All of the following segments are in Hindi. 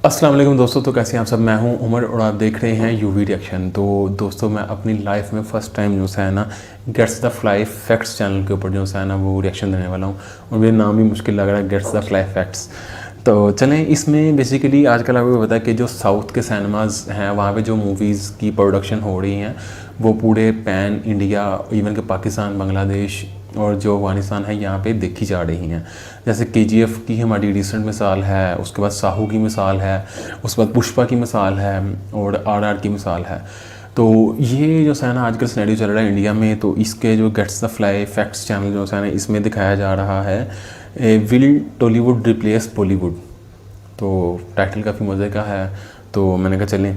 अस्सलाम वालेकुम दोस्तों, तो कैसे हैं आप सब। मैं हूं उमर और आप देख रहे हैं यूवी रिएक्शन। तो दोस्तों, मैं अपनी लाइफ में फ़र्स्ट टाइम जो है ना Gets the Fly Facts channel के ऊपर जो है ना वो रिएक्शन देने वाला हूं। और मेरा नाम भी मुश्किल लग रहा है, गेट्स द फ्लाई फैक्ट्स। तो चलें, इसमें बेसिकली आजकल आपको पता है कि जो साउथ के सिनेमाज हैं वहाँ पे जो मूवीज़ की प्रोडक्शन हो रही हैं वो पूरे पैन इंडिया, इवन के पाकिस्तान, बांग्लादेश और जो अफगानिस्तान है यहाँ पे देखी जा रही हैं। जैसे KGF की हमारी रिसेंट मिसाल है, उसके बाद साहू की मिसाल है, उसके बाद पुष्पा की मिसाल है और RR की मिसाल है। तो ये जो है ना आजकल सिनेरियो चल रहा है इंडिया में, तो इसके जो Gets the Fly Facts channel जो है ना इसमें दिखाया जा रहा है विल टॉलीवुड रिप्लेस बॉलीवुड। तो टाइटल काफ़ी मज़े का है, तो मैंने कहा चलें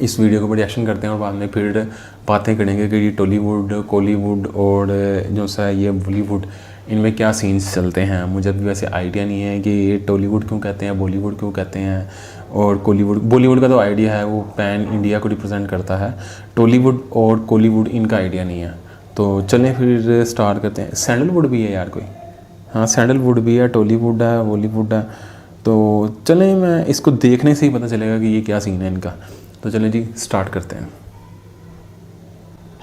इस वीडियो के ऊपर रिएक्शन करते हैं और बाद में फिर बातें करेंगे कि ये टॉलीवुड, कॉलीवुड और जो सा ये बॉलीवुड, इनमें क्या सीन्स चलते हैं। मुझे भी वैसे आइडिया नहीं है कि ये टॉलीवुड क्यों कहते हैं, बॉलीवुड क्यों कहते हैं, और बॉलीवुड का तो आइडिया है, वो पैन इंडिया को रिप्रेजेंट करता है। टॉलीवुड और कॉलीवुड इनका आइडिया नहीं है। तो चलें फिर स्टार्ट करते हैं। सैंडलवुड भी है यार कोई, हाँ सैंडलवुड भी है, टॉलीवुड है, बॉलीवुड है। तो चलें, मैं इसको देखने से ही पता चलेगा कि ये क्या सीन है इनका। तो चलें जी स्टार्ट करते हैं।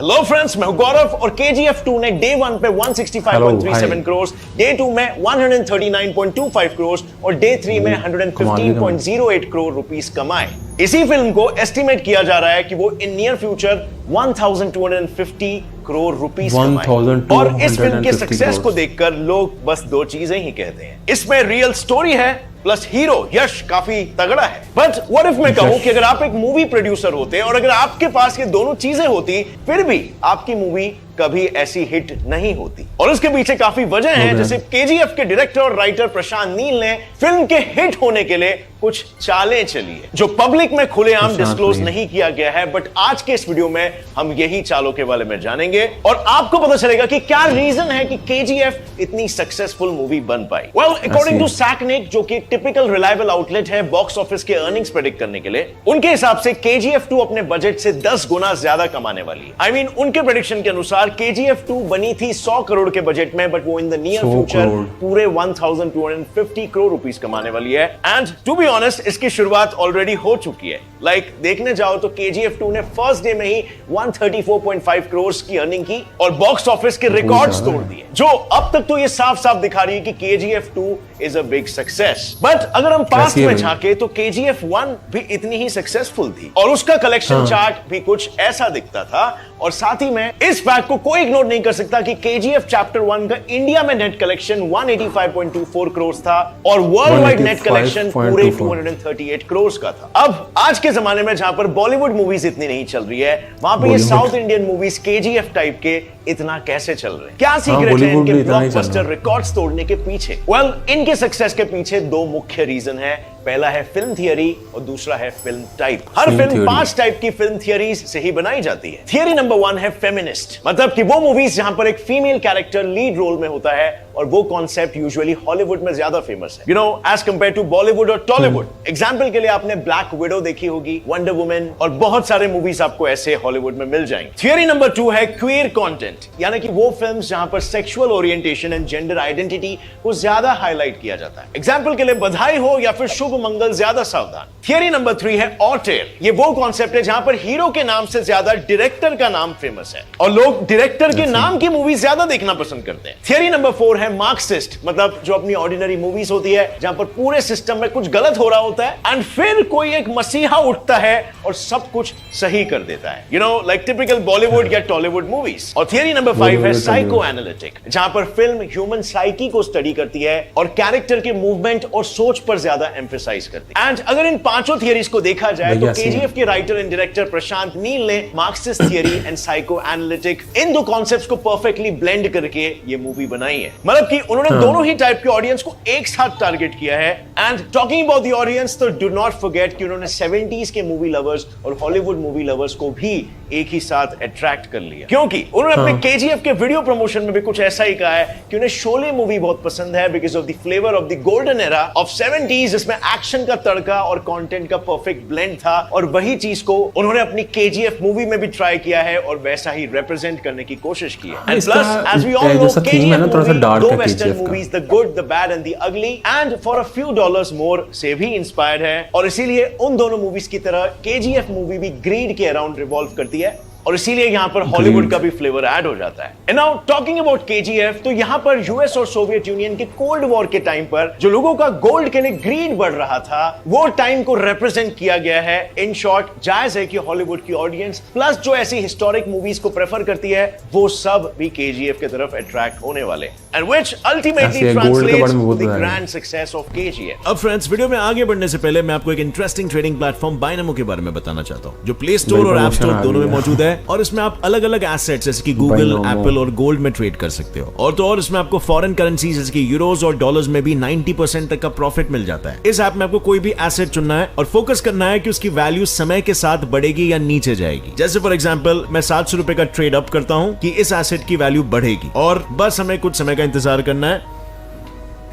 हेलो फ्रेंड्स, मैं हूं गौरव और KGF 2 ने डे 1 पे 165.37 करोड़, डे 2 में 139.25 करोड़ और डे 3 में 115.08 करोड़ रुपीस कमाए। इसी फिल्म को एस्टिमेट किया जा रहा है कि वो in near future 1250 crore rupees कमाए। और इस फिल्म के सक्सेस को देखकर लोग बस दो चीजें ही कहते हैं, इसमें रियल स्टोरी है प्लस हीरो यश काफी तगड़ा है। बट व्हाट इफ मैं कहूं कि अगर आप एक मूवी प्रोड्यूसर होते और अगर आपके पास ये दोनों चीजें होती फिर भी आपकी मूवी कभी ऐसी हिट नहीं होती। और उसके पीछे काफी वजह है। जैसे KGF के डायरेक्टर और राइटर प्रशांत नील ने फिल्म के हिट होने के लिए कुछ चालें चली है जो पब्लिक में खुलेआम डिस्क्लोज नहीं किया गया है। बट आज के इस वीडियो में हम यही चालों के बारे में जानेंगे और आपको पता चलेगा कि क्या रीजन है कि KGF इतनी सक्सेसफुल मूवी बन पाई। वेल, अकॉर्डिंग टू सैकनिक, जो कि टिपिकल रिलायबल आउटलेट है बॉक्स ऑफिस के अर्निंग्स प्रेडिक्ट करने के लिए, उनके हिसाब से KGF 2 अपने बजट से 10 गुना ज्यादा कमाने वाली है। I mean, उनके प्रेडिक्शन के अनुसार KGF 2 बनी थी 100 करोड़ के बजट में, बट वो इन द नियर फ्यूचर पूरे 1250 करोड़ रुपीस कमाने वाली है। एंड टू बी ऑनेस्ट, इसकी शुरुआत ऑलरेडी हो चुकी है। लाइक देखने जाओ तो KGF 2 ने फर्स्ट डे में ही 134.5 करोड़ की अर्निंग की और बॉक्स ऑफिस के रिकॉर्ड्स तोड़ दिए, जो अब तक तो ये साफ साफ दिखा रही है कि KGF 2 is a big success. But अगर हम पास्ट में झांके तो KGF 1 भी इतनी ही सक्सेसफुल थी और उसका कलेक्शन चार्ट भी कुछ ऐसा दिखता था। और साथ ही में इस फैक्ट को कोई इग्नोर नहीं कर सकता कि KGF चैप्टर 1 का इंडिया में नेट कलेक्शन 185.24 करोड़ था और वर्ल्ड वाइड नेट कलेक्शन पूरे 238 करोड़ का था। अब आज के जमाने में जहां पर बॉलीवुड मूवीज इतनी नहीं चल रही है, वहां पे ये south Indian movies KGF type के इतना कैसे चल रहे हैं? क्या सीक्रेट है इनके ब्लॉकबस्टर रिकॉर्ड्स तोड़ने के पीछे? वेल, इनके सक्सेस के पीछे दो मुख्य रीजन है। पहला है फिल्म थियरी और दूसरा है फिल्म टाइप। हर फिल्म 5 टाइप की फिल्म थियरीज से ही बनाई जाती है। थियरी नंबर 1 है फेमिनिस्ट, मतलब कि वो मूवीज जहां पर एक फीमेल कैरेक्टर लीड रोल में होता है और वो कॉन्सेप्ट यूजुअली हॉलीवुड में ज्यादा फेमस है, you know, as compare to Bollywood और टॉलीवुड। एग्जांपल के लिए आपने ब्लैक विडो देखी होगी, वंडर वुमन और बहुत सारे मूवीज आपको ऐसे हॉलीवुड में मिल जाएंगे। थियरी नंबर 2 है क्वीयर कंटेंट, यानी कि वो फिल्म्स जहां पर sexual orientation and gender identity को ज्यादा हाईलाइट किया जाता है। एग्जांपल के लिए बधाई हो या फिर शुभ मंगल, ज्यादा सावधान। थियरी नंबर 3 है ऑटेल, ये वो कॉन्सेप्ट है जहां पर हीरो के नाम से ज्यादा डायरेक्टर का नाम फेमस है और लोग डायरेक्टर के नाम की मूवी ज्यादा देखना पसंद करते हैं। थियरी नंबर 4 है मार्क्सिस्ट, मतलब जो अपनी ऑर्डिनरी मूवीज होती है जहां पर पूरे सिस्टम में कुछ गलत हो रहा होता है एंड फिर कोई एक मसीहा उठता है और सब कुछ सही कर देता है, you no, like typical Bollywood या टॉलीवुड मूवीज। और थियरी नंबर 5 है साइको एनालिटिक, जहां पर फिल्म ह्यूमन साइकी को स्टडी करती है और कैरेक्टर के मूवमेंट और सोच पर ज्यादा एम्फेसाइज करती है। एंड अगर इन पांचों थियरीज को देखा जाए तो KGF के writer and director Prashanth Neel ने Marxist theory and psycho analytic, इन दो कॉन्सेप्ट्स को परफेक्टली ब्लेंड करके ये मूवी बनाई है। मतलब कि उन्होंने दोनों ही टाइप के ऑडियंस को एक साथ टारगेट किया है। And talking about the audience, तो डू नॉट फॉरगेट कि उन्होंने 70s के मूवी लवर्स और हॉलीवुड मूवी लवर्स को भी एक ही साथ अट्रैक्ट कर लिया, क्योंकि उन्होंने अपने केजीएफ के वीडियो प्रमोशन में भी कुछ ऐसा ही कहा है कि उन्हें शोले मूवी बहुत पसंद है because of the flavour of the golden era of 70s, जिसमें एक्शन का तड़का और कंटेंट का परफेक्ट ब्लेंड था, और वही चीज को उन्होंने अपनी केजीएफ मूवी में भी ट्राई किया है और वैसा ही रिप्रेजेंट करने की कोशिश की है। And plus as we all know, KGF movie दो western movies, the good, the bad and the ugly, and for a few dollars more से भी इंस्पायर्ड है, और इसीलिए उन दोनों मूवीज की तरह केजीएफ मूवी भी ग्रीड के अराउंड रिवॉल्व करती है, और इसीलिए यहां पर हॉलीवुड का भी फ्लेवर ऐड हो जाता है। And now talking about KGF, तो यहां पर यूएस और सोवियत यूनियन के कोल्ड वॉर के टाइम पर जो लोगों का गोल्ड के लिए ग्रीड बढ़ रहा था, वो टाइम को रिप्रेजेंट किया गया है। इन शॉर्ट, जायज है कि हॉलीवुड की ऑडियंस प्लस जो ऐसी हिस्टोरिक मूवीज को प्रेफर करती है, वो सब भी केजीएफ की तरफ अट्रैक्ट होने वाले, and which ultimately translates to the grand success of KGF. अब फ्रेंड्स, वीडियो में आगे बढ़ने से पहले मैं आपको एक इंटरेस्टिंग ट्रेडिंग प्लेटफॉर्म बायनमो के बारे में बताना चाहता हूं, जो प्ले स्टोर और ऐप स्टोर दोनों में मौजूद है, और इसमें आप अलग अलग एसेट्स जैसे कि गूगल, एप्पल और गोल्ड में ट्रेड कर सकते हो, और तो और इसमें आपको फॉरेन करेंसी जैसे कि यूरोस और डॉलर्स में भी 90% तक का प्रॉफिट मिल जाता है। इस ऐप में आपको कोई भी एसेट चुनना है और फोकस करना है कि उसकी वैल्यू समय के साथ बढ़ेगी या नीचे जाएगी। जैसे फॉर एग्जांपल, मैं 700 रुपए का ट्रेड अप करता हूं कि इस एसेट की वैल्यू बढ़ेगी, और बस हमें कुछ समय का इंतजार करना है,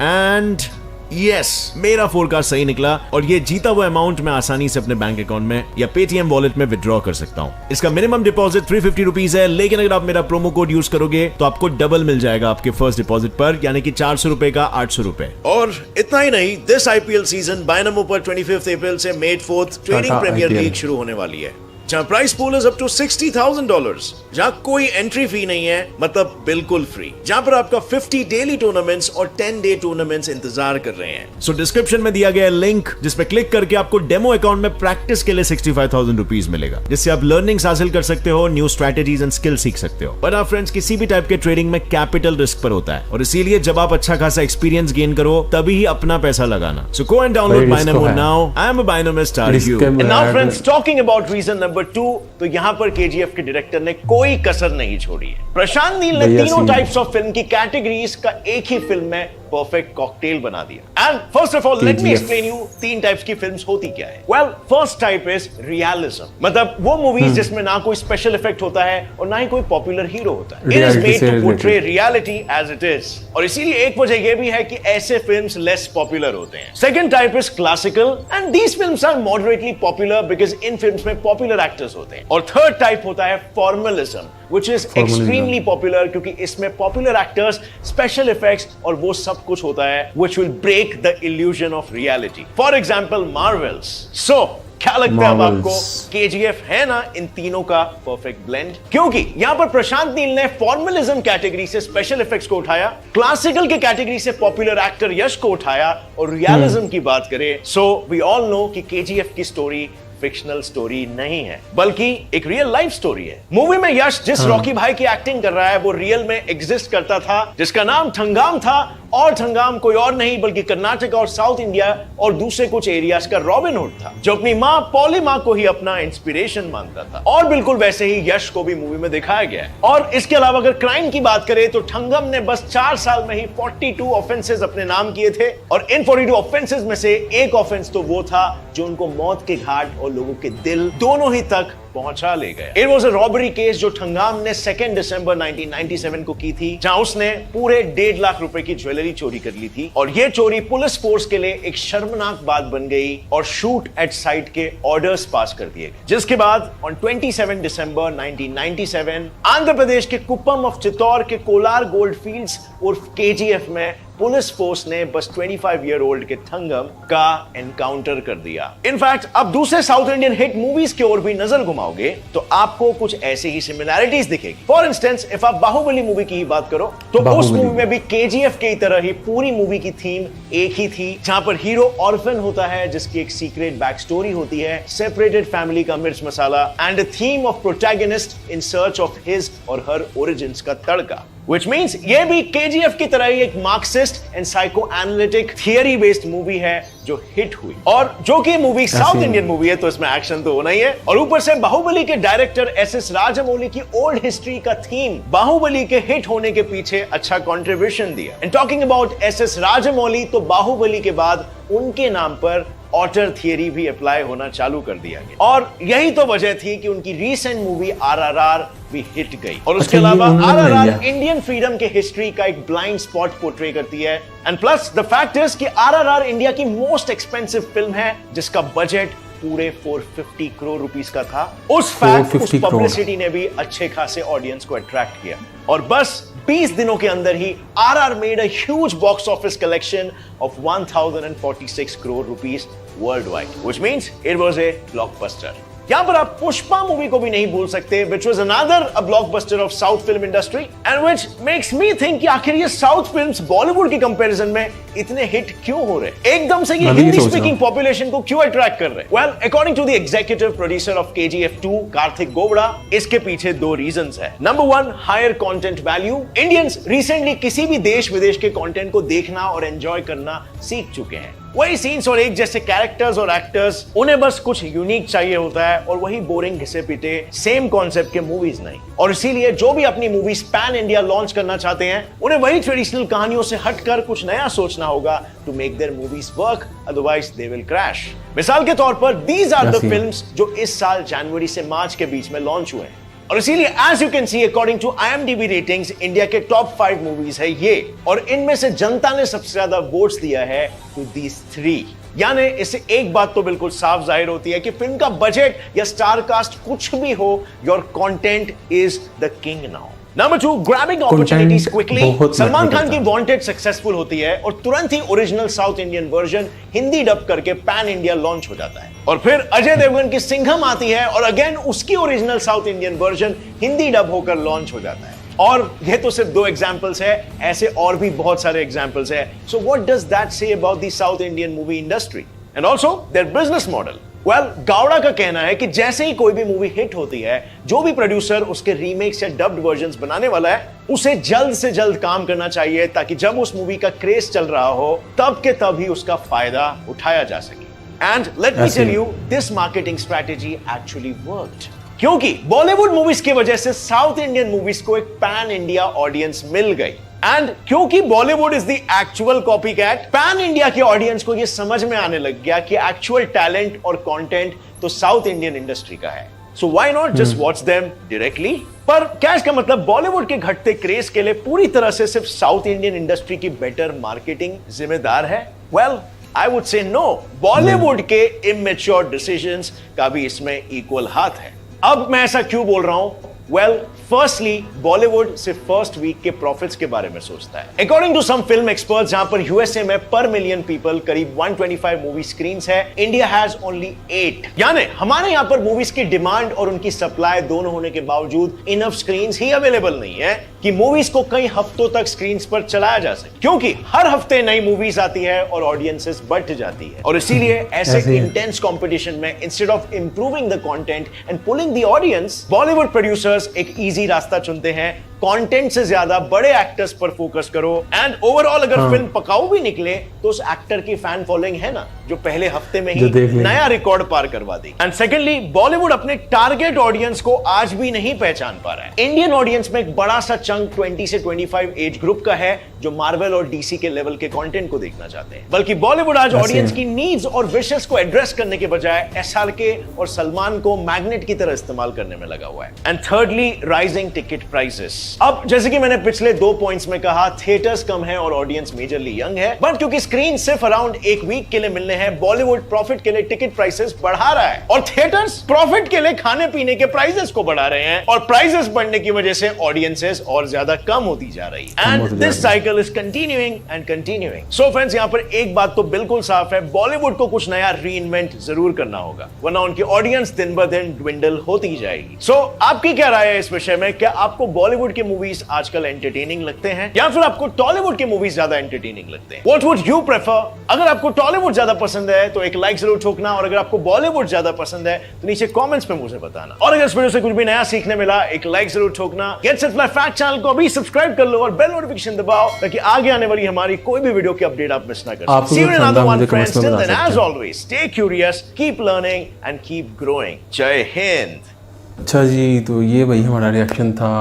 एंड यस, मेरा फोरकास्ट सही निकला, और ये जीता हुआ अमाउंट मैं आसानी से अपने बैंक अकाउंट में या पेटीएम वॉलेट में विड्रॉ कर सकता हूं। इसका मिनिमम डिपॉजिट 350 रुपीज है, लेकिन अगर आप मेरा प्रोमो कोड यूज करोगे तो आपको डबल मिल जाएगा आपके फर्स्ट डिपॉजिट पर, यानी कि 400 रुपए का 800 रुपए। और इतना ही नहीं, दिस आईपीएल सीजन बायनमो पर 25 अप्रैल से May 4th trading premiere league शुरू होने वाली है, जहां price pool is up to $60,000, जहां कोई एंट्री फी नहीं है, मतलब बिल्कुल फ्री, जहां पर आपका 50 डेली टूर्नामेंट्स और 10 डे टूर्नामेंट्स इंतजार कर रहे हैं। सो डिस्क्रिप्शन में दिया गया लिंक, जिस पे क्लिक करके आपको डेमो अकाउंट में प्रैक्टिस के लिए 65,000 रुपीज मिलेगा, जिससे आप लर्निंग्स हासिल कर सकते हो, न्यू स्ट्रेटेजीज एंड स्किल सीख सकते हो। बट आप फ्रेंड्स, किसी भी टाइप के ट्रेडिंग में कैपिटल रिस्क पर होता है, और इसीलिए जब आप अच्छा खासा एक्सपीरियंस गेन करो तभी ही अपना पैसा लगाना। So go and download Binomo now. I am a Binomist, are you? And now friends, talking about reason number 2, तो यहां पर केजीएफ के डायरेक्टर ने कोई कसर नहीं छोड़ी है। प्रशांत नील ने तीनों टाइप्स ऑफ फिल्म की कैटेगरीज का एक ही फिल्म में परफेक्ट कॉकटेल बना दिया। And first of all, let me explain you तीन टाइप्स की फिल्म्स होती क्या है। Well, first type is realism, मतलब वो मूवीज जिसमें ना कोई स्पेशल इफेक्ट होता है और ना ही कोई पॉपुलर हीरो होता है। It is made to portray reality as it is, और इसीलिए एक वजह यह भी है कि ऐसे फिल्म्स लेस पॉपुलर होते हैं। Second type is classical, and these films are moderately popular because in films में पॉपुलर एक्टर्स होते हैं। और थर्ड टाइप होता है formalism, which is extremely popular, क्योंकि इसमें पॉपुलर एक्टर्स, स्पेशल इफेक्ट्स और वो सब कुछ होता है which will break the illusion of reality. For example, Marvels. So, क्या लगता है अब आपको, केजीएफ है ना इन तीनों का परफेक्ट ब्लेंड? क्योंकि यहां पर प्रशांत नील ने फॉर्मलिज्म कैटेगरी से स्पेशल इफेक्ट्स को उठाया, क्लासिकल के कैटेगरी से पॉपुलर एक्टर यश को उठाया, और रियलिज्म की बात करें, सो वी ऑल नो कि केजीएफ की स्टोरी फिक्शनल स्टोरी नहीं है, बल्कि एक रियल लाइफ स्टोरी है। मूवी में यश जिस रॉकी भाई की एक्टिंग कर रहा है, वो रियल में एग्जिस्ट करता था, जिसका नाम थंगाम था, और थंगाम कोई और नहीं बल्कि कर्नाटक और साउथ इंडिया और दूसरे कुछ एरियाज का रॉबिन हुड था, जो अपनी मां पॉली मां को ही अपना इंस्पिरेशन मानता था। और बिल्कुल वैसे ही यश को भी मूवी में दिखाया गया है। और इसके अलावा अगर क्राइम की बात करें, तो थंगम ने बस 4 साल में ही 42 ऑफेंसेस अपने नाम किए थे, और इन 42 ऑफेंसेस में से एक ऑफेंस तो वो था जो उनको मौत के घाट और लोगों के दिल दोनों ही तक पहुंचा ले गया। It was a robbery case जो थंगाम ने 2 दिसंबर 1997 को की थी, जहां उसने पूरे 1.5 लाख रुपए की ज्वेलरी चोरी कर ली थी, और यह चोरी पुलिस फोर्स के लिए एक शर्मनाक बात बन गई, और शूट एट साइट के ऑर्डर्स पास कर दिए गए। जिसके बाद ऑन 27 दिसंबर 1997 आंध्र प्रदेश के कुप्पम ऑफ चित्तौर के कोलार गोल्ड फील्ड्स उर्फ केजीएफ में पुलिस फोर्स ने बस 25 ईयर ओल्ड के थंगम का एनकाउंटर कर दिया। इनफैक्ट अब दूसरे साउथ इंडियन हिट मूवीज की ओर भी नजर घुमाओगे तो आपको कुछ ऐसी ही सिमिलैरिटीज दिखेगी। फॉर इंस्टेंस, इफ आप बाहुबली मूवी की ही बात करो तो उस मूवी में भी केजीएफ की तरह ही पूरी मूवी की थीम एक ही थी, जहां पर हीरो ऑर्फन होता है जिसकी एक सीक्रेट बैक स्टोरी होती है, सेपरेटेड फैमिली का मिर्च मसाला, and a theme of protagonist in search of his or her origins का तड़का। Which means ये भी KGF की तरह ही एक Marxist and psycho analytic theory based movie है जो हिट हुई, और जो कि मूवी साउथ इंडियन मूवी है तो इसमें एक्शन तो होना ही है, और ऊपर से बाहुबली के डायरेक्टर एस राजामौली की ओल्ड हिस्ट्री का थीम बाहुबली के हिट होने के पीछे अच्छा कंट्रीब्यूशन दिया। And talking about S Rajamouli, तो बाहुबली के बाद उनके नाम पर ऑटर थियरी भी अप्लाई होना चालू कर दिया गया। और यही तो वजह थी कि उनकी रीसेंट मूवी आरआरआर भी हिट गई। और उसके अलावा आरआरआर इंडियन फ्रीडम के हिस्ट्री का एक ब्लाइंड स्पॉट पोर्ट्रे करती है। And plus the fact is कि आरआरआर इंडिया की मोस्ट एक्सपेंसिव फिल्म है जिसका बजट पूरे 450 करोड़ रुपीस का था। उस फैक्ट, उस पब्लिसिटी ने भी अच्छे खासे ऑडियंस को अट्रैक्ट किया। और बस 20 दिनों के अंदर ही RR made a huge box office collection of 1046 crore rupees world wide, which means it was a blockbuster. यहां पर आप पुष्पा मूवी को भी नहीं भूल सकते, which was another a blockbuster of South film industry and which makes me think कि आखिर ये साउथ फिल्म्स बॉलीवुड की कंपैरिजन में इतने हिट क्यों हो रहे हैं? एकदम से ये हिंदी स्पीकिंग पॉपुलेशन को क्यों अट्रैक्ट कर रहे हैं? Well, according to the executive producer of KGF 2, Kartik Gowda, इसके पीछे दो रीजंस है। Number 1, higher content value. Indians recently किसी भी देश विदेश के कंटेंट को देखना और एंजॉय करना सीख चुके हैं। वही सीन्स और एक जैसे कैरेक्टर्स और एक्टर्स, उन्हें बस कुछ यूनिक चाहिए होता है और वही बोरिंग घिसे पिटे सेम कॉन्सेप्ट के मूवीज नहीं। और इसीलिए जो भी अपनी मूवीज पैन इंडिया लॉन्च करना चाहते हैं, उन्हें वही ट्रेडिशनल कहानियों से हटकर कुछ नया सोचना होगा to make their movies work, otherwise they will crash. मिसाल के तौर पर दीज आर द फिल्म्स जो इस साल जनवरी से मार्च के बीच में लॉन्च हुए हैं। और इसीलिए as you can see according to IMDb ratings, India के टॉप 5 मूवीज है ये, और इनमें से जनता ने सबसे ज्यादा वोट्स दिया है टू दीज 3। यानी इससे एक बात तो बिल्कुल साफ जाहिर होती है कि फिल्म का बजट या स्टार कास्ट कुछ भी हो, your content is the king now. Number 2, grabbing opportunities quickly. Salman Khan की वांटेड सक्सेसफुल होती है और तुरंत ही original South Indian version Hindi dub करके पैन इंडिया लॉन्च हो जाता है। और फिर अजय देवगन की सिंघम आती है और अगेन उसकी original South Indian version Hindi dub होकर लॉन्च हो जाता है। और ये तो सिर्फ 2 एग्जांपल्स है, ऐसे और भी बहुत सारे एग्जांपल्स है। So what does that say about the South Indian movie industry and also their business model? Well, Gowda का कहना है कि जैसे ही कोई भी मूवी हिट होती है, जो भी प्रोड्यूसर उसके रीमेक्स या डब्ड वर्जन्स बनाने वाला है, उसे जल्द से जल्द काम करना चाहिए ताकि जब उस मूवी का क्रेज चल रहा हो तब के तब ही उसका फायदा उठाया जा सके। And let me tell you, this marketing strategy actually worked. क्योंकि बॉलीवुड मूवीज की वजह से साउथ इंडियन मूवीज को एक पैन इंडिया ऑडियंस मिल गई। एंड क्योंकि Bollywood is the actual copycat, pan India के ऑडियंस को यह समझ में आने लग गया कि एक्चुअल टैलेंट और कंटेंट तो साउथ इंडियन इंडस्ट्री का है। So why not just watch them directly? पर क्या इसका मतलब बॉलीवुड के घटते क्रेज के लिए पूरी तरह से सिर्फ साउथ इंडियन इंडस्ट्री की बेटर मार्केटिंग जिम्मेदार है? Well, I would say no. Bollywood के immature decisions का भी इसमें इक्वल हाथ है। अब मैं ऐसा क्यों बोल रहा हूं? Well, firstly, बॉलीवुड सिर्फ फर्स्ट वीक के प्रॉफिट्स के बारे में सोचता है। According to some film experts, जहां पर यूएसए में पर मिलियन पीपल करीब 125 मूवी स्क्रीन्स है, इंडिया हैज ओनली 8। यानी हमारे यहां पर मूवीज की डिमांड और उनकी सप्लाई दोनों होने के बावजूद इनफ स्क्रीन्स ही अवेलेबल नहीं है कि मूवीज को कई हफ्तों तक स्क्रीन्स पर चलाया जा सके, क्योंकि हर हफ्ते नई मूवीज आती है और ऑडियंसेस बढ़ जाती है। और इसीलिए ऐसे इंटेंस कंपटीशन में instead of improving the content and pulling the audience, Bollywood producers एक इजी रास्ता चुनते हैं। कंटेंट से ज्यादा बड़े एक्टर्स पर फोकस करो एंड ओवरऑल अगर फिल्म पकाऊ भी निकले तो उस एक्टर की फैन फॉलोइंग है ना, जो पहले हफ्ते में ही नया रिकॉर्ड पार करवा दी। एंड सेकेंडली, बॉलीवुड अपने टारगेट ऑडियंस को आज भी नहीं पहचान पा रहा है। इंडियन ऑडियंस में एक बड़ा सा चंक 20 से 25 एज ग्रुप का है जो मार्वल और डीसी के लेवल के कंटेंट को देखना चाहते हैं, बल्कि बॉलीवुड आज ऑडियंस की नीड्स और विशेस को एड्रेस करने के बजाय एसआरके और सलमान को मैग्नेट की तरह इस्तेमाल करने में लगा हुआ है। And thirdly, rising ticket prices. अब जैसे कि मैंने पिछले 2 पॉइंट्स में कहा, थिएटर्स कम है और ऑडियंस मेजरली यंग है, बट क्योंकि स्क्रीन सिर्फ अराउंड 1 वीक के लिए मिलने हैं, बॉलीवुड प्रॉफिट के लिए टिकट प्राइसेस बढ़ा रहा है और थिएटर्स प्रॉफिट के लिए खाने पीने के प्राइसेस को बढ़ा रहे हैं, और प्राइसेस बढ़ने की वजह से ऑडियंसेस और ज्यादा कम होती जा रही है। And this cycle is continuing and continuing. So friends, यहां पर एक बात तो बिल्कुल साफ है, बॉलीवुड को कुछ नया रीइन्वेंट जरूर करना होगा, वरना उनकी ऑडियंस दिन ब दिन ड्विंडल होती जाएगी। सो आपकी क्या राय है इस विषय में? क्या आपको बॉलीवुड के मूवीज आजकल एंटरटेनिंग लगते हैं या फिर आपको टॉलीवुड के मूवीज ज्यादा एंटरटेनिंग लगते हैं? What would you prefer? अगर आपको टॉलीवुड ज्यादा पसंद है तो एक लाइक जरूर ठोकना, और अगर आपको बॉलीवुड ज्यादा पसंद है तो नीचे कमेंट्स में मुझे बताना। और अगर इस वीडियो से कुछ भी नया सीखने मिला, एक लाइक जरूर ठोकना। Get set fly fact channel को अभी सब्सक्राइब कर लो और बेल नोटिफिकेशन दबाओ ताकि आगे आने वाली हमारी कोई भी वीडियो की अपडेट आप मिस ना कर सकें। See you in another one, friends. Till then, as always, stay curious, keep learning and keep growing. जय हिंद। अच्छा जी, तो ये भाई हमारा रिएक्शन था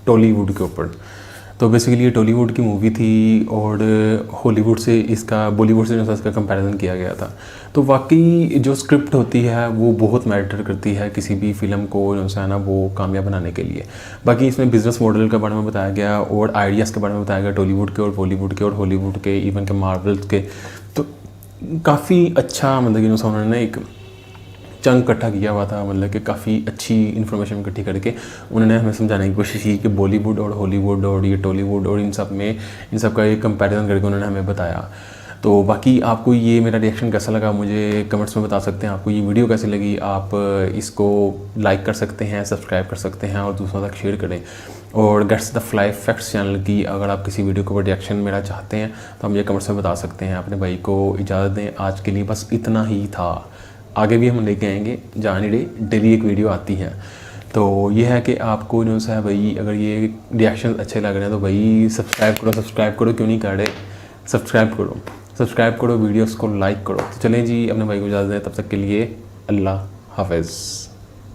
टॉलीवुड के ऊपर। तो तो बेसिकली ये टॉलीवुड की मूवी थी और हॉलीवुड से इसका बॉलीवुड से जो है इसका कंपैरिजन किया गया था। तो वाकई जो स्क्रिप्ट होती है वो बहुत मैटर करती है किसी भी फिल्म को जो है ना वो कामयाब बनाने के लिए। बाकी इसमें बिजनेस मॉडल के बारे में बताया गया और आइडियाज़ के बारे में बताया गया, टॉलीवुड के और बॉलीवुड के और हॉलीवुड के, इवन के मार्वल्स के। तो काफ़ी अच्छा मतलब कि जो उन्होंने एक चंक इकट्ठा किया हुआ था, मतलब कि काफ़ी अच्छी इन्फॉर्मेशन इकट्ठी करके उन्होंने हमें समझाने की कोशिश की कि बॉलीवुड और हॉलीवुड और ये टॉलीवुड और इन सब का एक कंपैरिजन करके उन्होंने हमें बताया। तो बाकी आपको ये मेरा रिएक्शन कैसा लगा मुझे कमेंट्स में बता सकते हैं। आपको ये वीडियो कैसी लगी, आप इसको लाइक कर सकते हैं, सब्सक्राइब कर सकते हैं और दूसरों तक शेयर करें। और Gets the Fly Facts channel की अगर आप किसी वीडियो के ऊपर रिएक्शन मेरा चाहते हैं तो हम ये कमेंट्स में बता सकते हैं। अपने भाई को इजाज़त दें, आज के लिए बस इतना ही था। आगे भी हम लेके आएंगे, जाने डेली एक वीडियो आती है। तो ये है कि आपको जो है भाई अगर ये रिएक्शन अच्छे लग रहे हैं तो भाई सब्सक्राइब करो, क्यों नहीं कर रहे, सब्सक्राइब करो, वीडियोस को लाइक करो। तो चलें जी, अपने भाई को इजाज़त दें, तब तक के लिए अल्लाह हाफ़िज़।